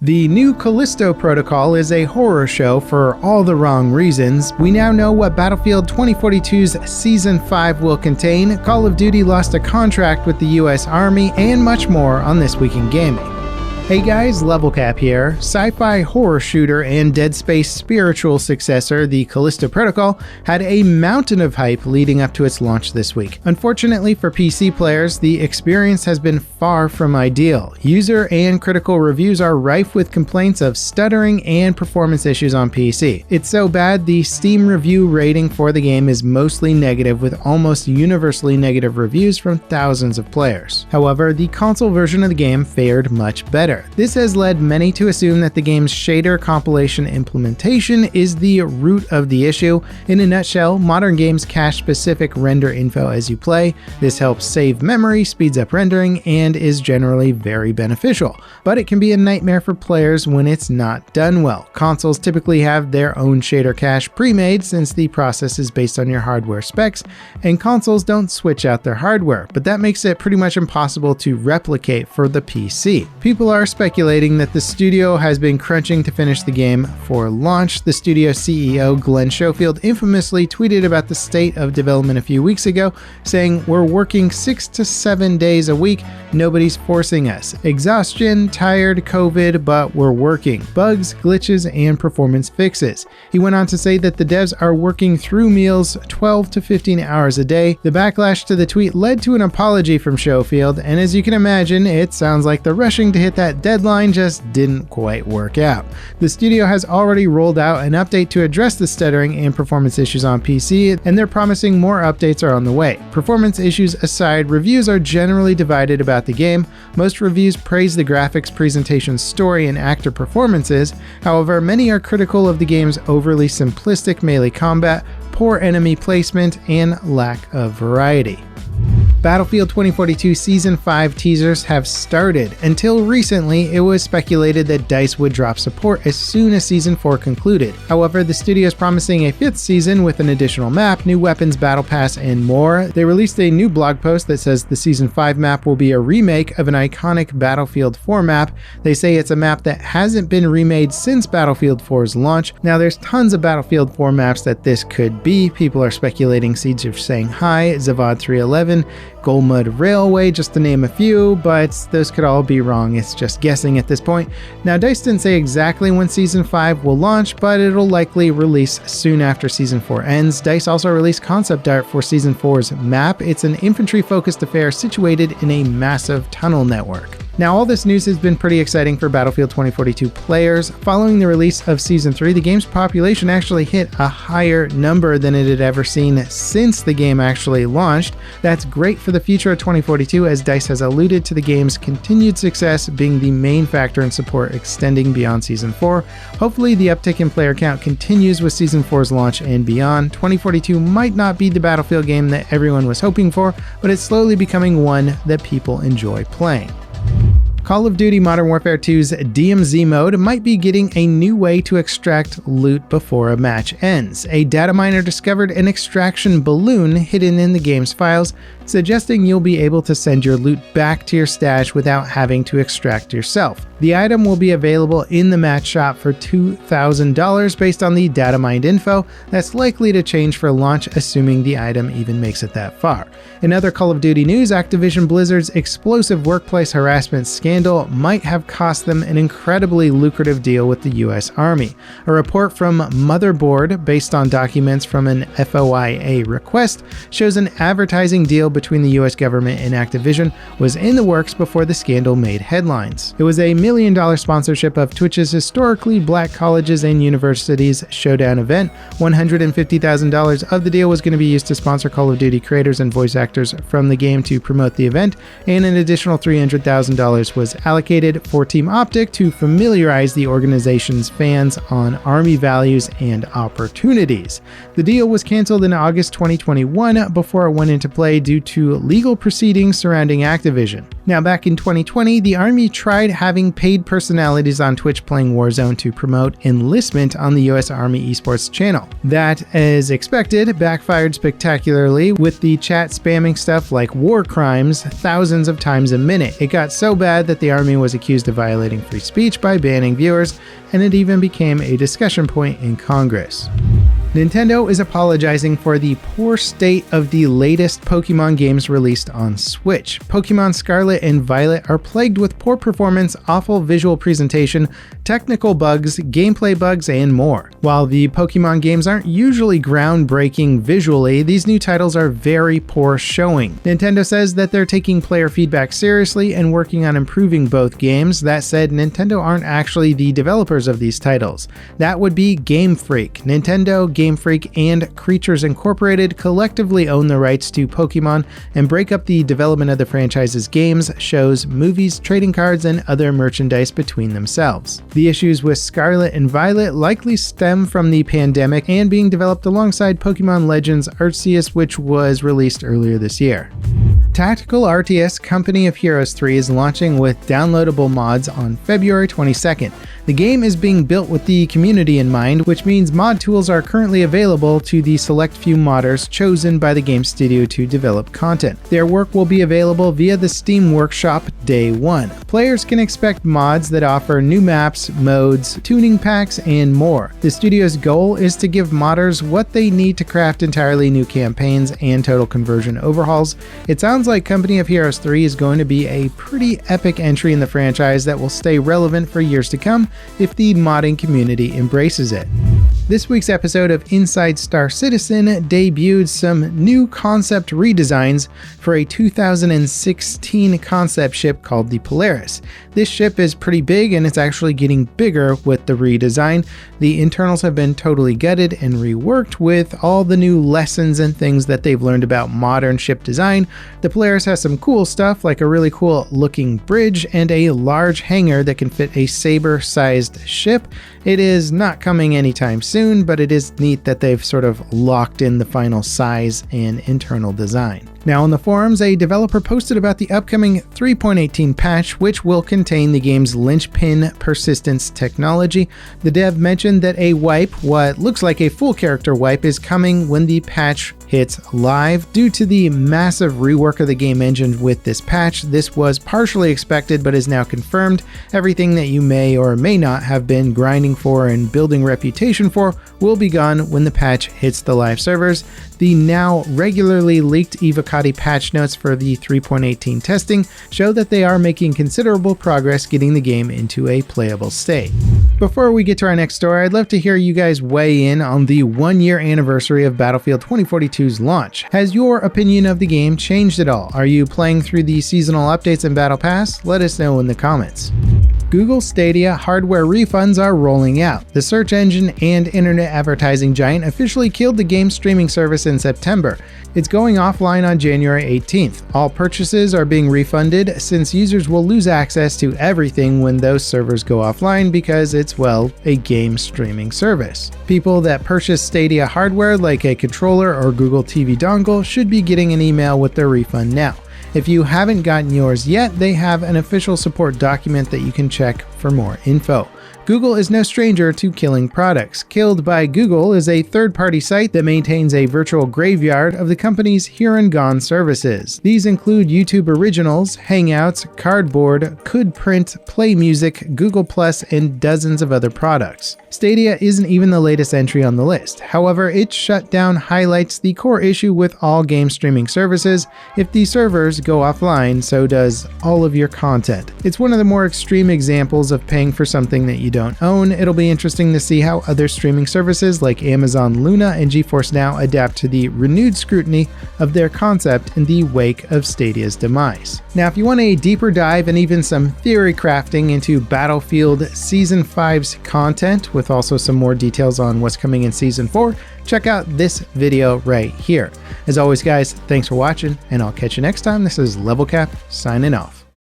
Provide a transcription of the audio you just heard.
The new Callisto Protocol is a horror show for all the wrong reasons. We now know what Battlefield 2042's Season 5 will contain, Call of Duty lost a contract with the US Army, and much more on This Week in Gaming. Hey guys, Level Cap here. Sci-fi horror shooter and Dead Space spiritual successor, the Callisto Protocol, had a mountain of hype leading up to its launch this week. Unfortunately for PC players, the experience has been far from ideal. User and critical reviews are rife with complaints of stuttering and performance issues on PC. It's so bad, the Steam review rating for the game is mostly negative, with almost universally negative reviews from thousands of players. However, the console version of the game fared much better. This has led many to assume that the game's shader compilation implementation is the root of the issue. In a nutshell, modern games cache specific render info as you play. This helps save memory, speeds up rendering, and is generally very beneficial. But it can be a nightmare for players when it's not done well. Consoles typically have their own shader cache pre-made since the process is based on your hardware specs, and consoles don't switch out their hardware, but that makes it pretty much impossible to replicate for the PC. People are speculating that the studio has been crunching to finish the game for launch. The studio CEO Glenn Schofield infamously tweeted about the state of development a few weeks ago, saying, "We're working 6 to 7 days a week. Nobody's forcing us. Exhaustion, tired, COVID, but we're working. Bugs, glitches, and performance fixes." He went on to say that the devs are working through meals 12 to 15 hours a day. The backlash to the tweet led to an apology from Schofield, and as you can imagine, it sounds like the rushing to hit that deadline just didn't quite work out. The studio has already rolled out an update to address the stuttering and performance issues on PC, and they're promising more updates are on the way. Performance issues aside, reviews are generally divided about the game. Most reviews praise the graphics, presentation, story, and actor performances. However, many are critical of the game's overly simplistic melee combat, poor enemy placement, and lack of variety. Battlefield 2042 Season 5 teasers have started. Until recently, it was speculated that DICE would drop support as soon as Season 4 concluded. However, the studio is promising a 5th season with an additional map, new weapons, battle pass, and more. They released a new blog post that says the Season 5 map will be a remake of an iconic Battlefield 4 map. They say it's a map that hasn't been remade since Battlefield 4's launch. Now, there's tons of Battlefield 4 maps that this could be. People are speculating Siege of Shanghai, Zavad 311, Golmud Railway, just to name a few, but those could all be wrong. It's just guessing at this point. Now, DICE didn't say exactly when Season 5 will launch, but it'll likely release soon after Season 4 ends. DICE also released concept art for Season 4's map. It's an infantry-focused affair situated in a massive tunnel network. Now, all this news has been pretty exciting for Battlefield 2042 players. Following the release of Season 3, the game's population actually hit a higher number than it had ever seen since the game actually launched. That's great for the future of 2042, as DICE has alluded to the game's continued success being the main factor in support extending beyond Season 4. Hopefully, the uptick in player count continues with Season 4's launch and beyond. 2042 might not be the Battlefield game that everyone was hoping for, but it's slowly becoming one that people enjoy playing. Call of Duty Modern Warfare 2's DMZ mode might be getting a new way to extract loot before a match ends. A data miner discovered an extraction balloon hidden in the game's files, suggesting you'll be able to send your loot back to your stash without having to extract yourself. The item will be available in the match shop for $2,000 based on the data mined info. That's likely to change for launch, assuming the item even makes it that far. In other Call of Duty news, Activision Blizzard's explosive workplace harassment scandal might have cost them an incredibly lucrative deal with the US Army. A report from Motherboard, based on documents from an FOIA request, shows an advertising deal between the US government and Activision was in the works before the scandal made headlines. It was a $1 million sponsorship of Twitch's historically black colleges and universities showdown event. $150,000 of the deal was going to be used to sponsor Call of Duty creators and voice actors from the game to promote the event, and an additional $300,000 was allocated for Team Optic to familiarize the organization's fans on Army values and opportunities. The deal was canceled in August 2021 before it went into play due to legal proceedings surrounding Activision. Now, back in 2020, the Army tried having paid personalities on Twitch playing Warzone to promote enlistment on the US Army esports channel. That, as expected, backfired spectacularly, with the chat spamming stuff like war crimes thousands of times a minute. It got so bad that the Army was accused of violating free speech by banning viewers, and it even became a discussion point in Congress. Nintendo is apologizing for the poor state of the latest Pokemon games released on Switch. Pokemon Scarlet and Violet are plagued with poor performance, awful visual presentation, technical bugs, gameplay bugs, and more. While the Pokemon games aren't usually groundbreaking visually, these new titles are very poor showing. Nintendo says that they're taking player feedback seriously and working on improving both games. That said, Nintendo aren't actually the developers of these titles. That would be Game Freak. Nintendo, Game Freak, and Creatures Incorporated collectively own the rights to Pokemon and break up the development of the franchise's games, shows, movies, trading cards, and other merchandise between themselves. The issues with Scarlet and Violet likely stem from the pandemic and being developed alongside Pokemon Legends Arceus, which was released earlier this year. Tactical RTS Company of Heroes 3 is launching with downloadable mods on February 22nd. The game is being built with the community in mind, which means mod tools are currently available to the select few modders chosen by the game studio to develop content. Their work will be available via the Steam Workshop Day 1. Players can expect mods that offer new maps, modes, tuning packs, and more. The studio's goal is to give modders what they need to craft entirely new campaigns and total conversion overhauls. It sounds like Company of Heroes 3 is going to be a pretty epic entry in the franchise that will stay relevant for years to come if the modding community embraces it. This week's episode of Inside Star Citizen debuted some new concept redesigns for a 2016 concept ship called the Polaris. This ship is pretty big and it's actually getting bigger with the redesign. The internals have been totally gutted and reworked with all the new lessons and things that they've learned about modern ship design. The Polaris has some cool stuff like a really cool looking bridge and a large hangar that can fit a Saber-sized ship. It is not coming anytime soon, but it is neat that they've sort of locked in the final size and internal design. Now on the forums, a developer posted about the upcoming 3.18 patch, which will contain the game's linchpin persistence technology. The dev mentioned that a wipe, what looks like a full character wipe, is coming when the patch hits live. Due to the massive rework of the game engine with this patch, this was partially expected but is now confirmed. Everything that you may or may not have been grinding for and building reputation for will be gone when the patch hits the live servers. The now regularly leaked Evocati patch notes for the 3.18 testing show that they are making considerable progress getting the game into a playable state. Before we get to our next story, I'd love to hear you guys weigh in on the 1-year anniversary of Battlefield 2042's launch. Has your opinion of the game changed at all? Are you playing through the seasonal updates and Battle Pass? Let us know in the comments. Google Stadia hardware refunds are rolling out. The search engine and internet advertising giant officially killed the game streaming service in September. It's going offline on January 18th. All purchases are being refunded since users will lose access to everything when those servers go offline because it's, well, a game streaming service. People that purchase Stadia hardware like a controller or Google TV dongle should be getting an email with their refund now. If you haven't gotten yours yet, they have an official support document that you can check for more info. Google is no stranger to killing products. Killed by Google is a third-party site that maintains a virtual graveyard of the company's here and gone services. These include YouTube Originals, Hangouts, Cardboard, Could Print, Play Music, Google+, and dozens of other products. Stadia isn't even the latest entry on the list. However, its shutdown highlights the core issue with all game streaming services. If the servers go offline, so does all of your content. It's one of the more extreme examples of paying for something that you don't own. It'll be interesting to see how other streaming services like Amazon Luna and GeForce Now adapt to the renewed scrutiny of their concept in the wake of Stadia's demise. Now, if you want a deeper dive and even some theory crafting into Battlefield Season 5's content, with also some more details on what's coming in Season 4, check out this video right here. As always, guys, thanks for watching, and I'll catch you next time. This is Level Cap signing off.